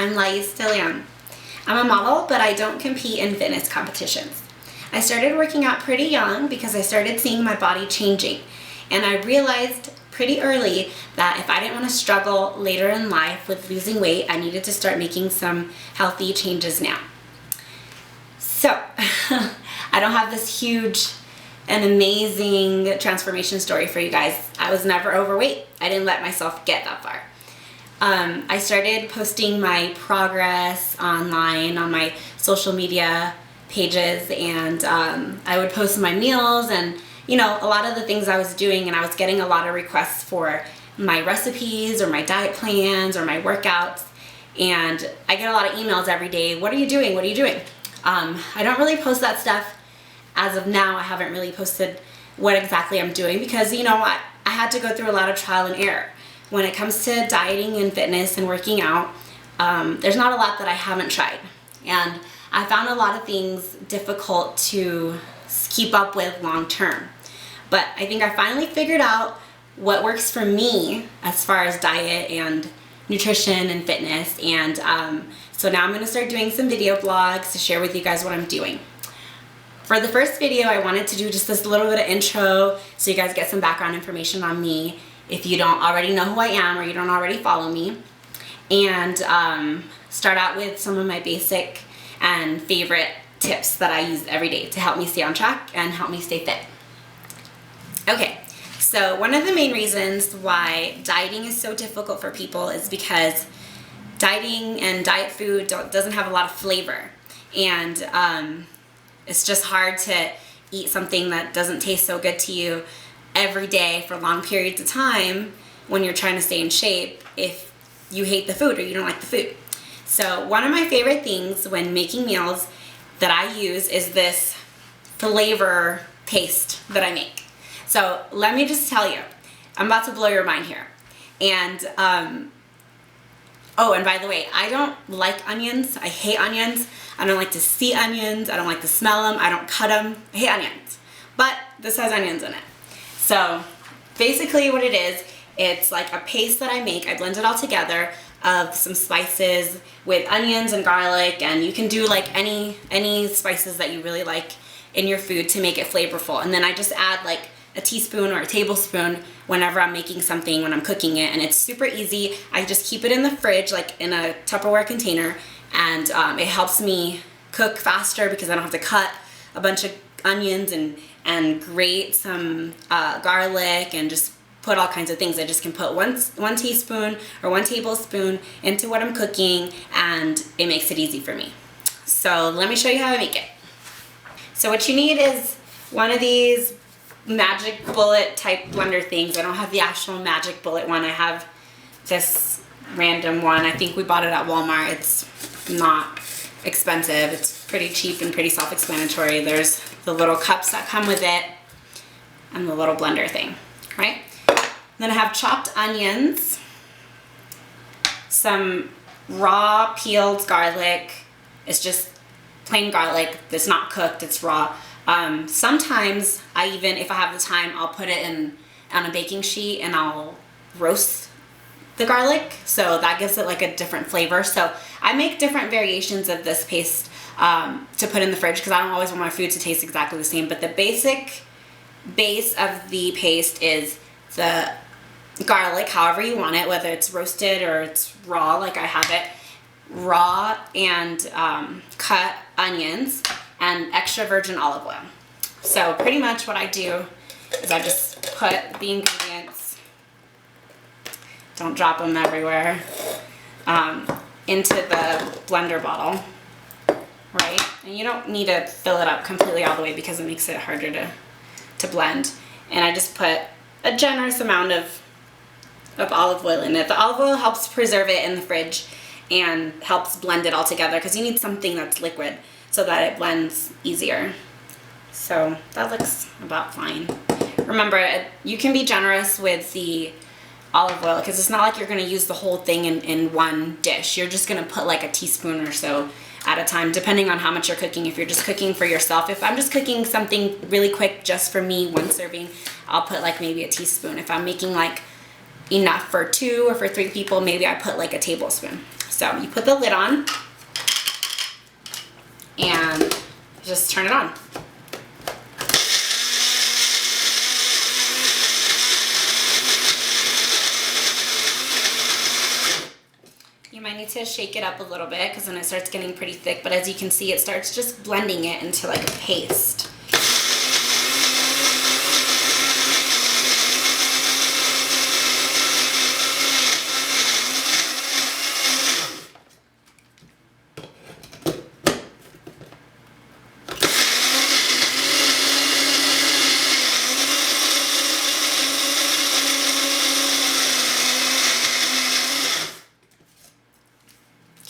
I'm Lais DeLeon. I'm a model, but I don't compete in fitness competitions. I started working out pretty young because I started seeing my body changing, and I realized pretty early that if I didn't want to struggle later in life with losing weight, I needed to start making some healthy changes now. So, I don't have this huge and amazing transformation story for you guys. I was never overweight. I didn't let myself get that far. I started posting my progress online on my social media pages, and I would post my meals and a lot of the things I was doing, and I was getting a lot of requests for my recipes or my diet plans or my workouts, and I get a lot of emails every day. What are you doing? What are you doing? I don't really post that stuff as of now. I haven't really posted what exactly I'm doing because I had to go through a lot of trial and error. When it comes to dieting and fitness and working out, there's not a lot that I haven't tried. And I found a lot of things difficult to keep up with long term. But I think I finally figured out what works for me as far as diet and nutrition and fitness. And so now I'm going to start doing some video vlogs to share with you guys what I'm doing. For the first video, I wanted to do just this little bit of intro so you guys get some background information on me if you don't already know who I am or you don't already follow me. And start out with some of my basic and favorite tips that I use every day to help me stay on track and help me stay fit. Okay, so one of the main reasons why dieting is so difficult for people is because dieting and diet food doesn't have a lot of flavor. And it's just hard to eat something that doesn't taste so good to you every day for long periods of time when you're trying to stay in shape if you hate the food or you don't like the food. So one of my favorite things when making meals that I use is this flavor paste that I make. So let me just tell you, I'm about to blow your mind here. And oh, and by the way, I don't like onions. I hate onions. I don't like to see onions. I don't like to smell them. I don't cut them. I hate onions. But this has onions in it. So basically what it is, it's like a paste that I make. I blend it all together of some spices with onions and garlic, and you can do like any spices that you really like in your food to make it flavorful. And then I just add like a teaspoon or a tablespoon whenever I'm making something, when I'm cooking it, and it's super easy. I just keep it in the fridge, like in a Tupperware container, and it helps me cook faster because I don't have to cut a bunch of onions and grate some garlic and just put all kinds of things. I just can put one teaspoon or 1 tablespoon into what I'm cooking, and it makes it easy for me. So let me show you how I make it. So what you need is one of these magic bullet type blender things. I don't have the actual magic bullet one. I have this random one. I think we bought it at Walmart. It's not expensive. It's pretty cheap and pretty self-explanatory. There's the little cups that come with it and the little blender thing, right? Then I have chopped onions, some raw peeled garlic. It's just plain garlic. It's not cooked, it's raw. Sometimes I even, if I have the time, I'll put it on a baking sheet and I'll roast the garlic, so that gives it like a different flavor. So I make different variations of this paste to put in the fridge because I don't always want my food to taste exactly the same. But the basic base of the paste is the garlic, however you want it, whether it's roasted or it's raw like I have it, raw, and cut onions and extra virgin olive oil. So pretty much what I do is I just put the ingredients, don't drop them everywhere, into the blender bottle, right? And you don't need to fill it up completely all the way because it makes it harder to blend. And I just put a generous amount of olive oil in it. The olive oil helps preserve it in the fridge and helps blend it all together because you need something that's liquid so that it blends easier. So that looks about fine. Remember, you can be generous with the olive oil because it's not like you're going to use the whole thing in one dish. You're just going to put like a teaspoon or so at a time, depending on how much you're cooking. If you're just cooking for yourself, if I'm just cooking something really quick just for me, one serving, I'll put like maybe a teaspoon. If I'm making like enough for 2 or for 3 people, maybe I put like a tablespoon. So you put the lid on and just turn it on. You might need to shake it up a little bit because then it starts getting pretty thick, but as you can see, it starts just blending it into like a paste.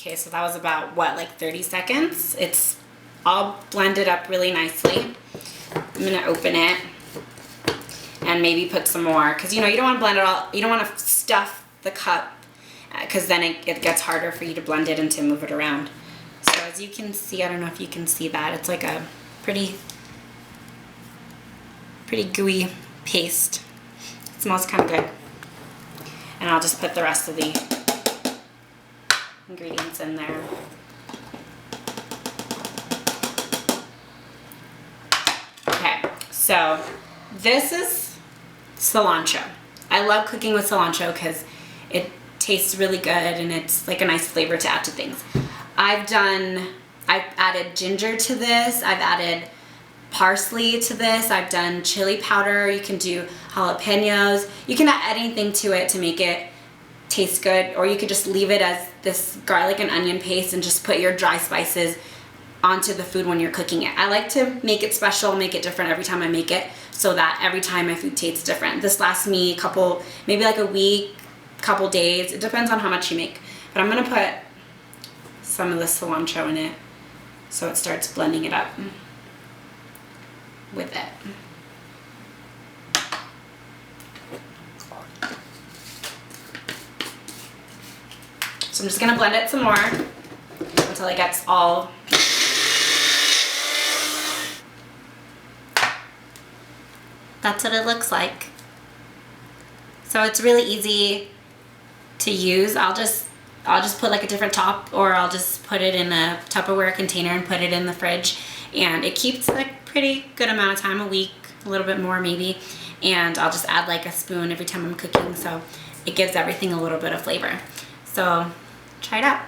Okay, so that was about, what, like 30 seconds? It's all blended up really nicely. I'm gonna open it and maybe put some more, because you know, you don't want to blend it all, you don't want to stuff the cup, because then it gets harder for you to blend it and to move it around. So as you can see, I don't know if you can see that, it's like a pretty gooey paste. It smells kind of good. And I'll just put the rest of the ingredients in there. Okay, so this is cilantro. I love cooking with cilantro because it tastes really good and it's like a nice flavor to add to things. I've added ginger to this, I've added parsley to this, I've done chili powder, you can do jalapenos, you can add anything to it to make it taste good, or you could just leave it as this garlic and onion paste and just put your dry spices onto the food when you're cooking it. I like to make it special, make it different every time I make it, so that every time my food tastes different. This lasts me maybe like a week, couple days, it depends on how much you make. But I'm gonna put some of the cilantro in it so it starts blending it up with it. So I'm just gonna blend it some more until it gets all. That's what it looks like. So it's really easy to use. I'll just put like a different top, or I'll just put it in a Tupperware container and put it in the fridge, and it keeps a pretty good amount of time, a week, a little bit more maybe, and I'll just add like a spoon every time I'm cooking, so it gives everything a little bit of flavor. So try it out.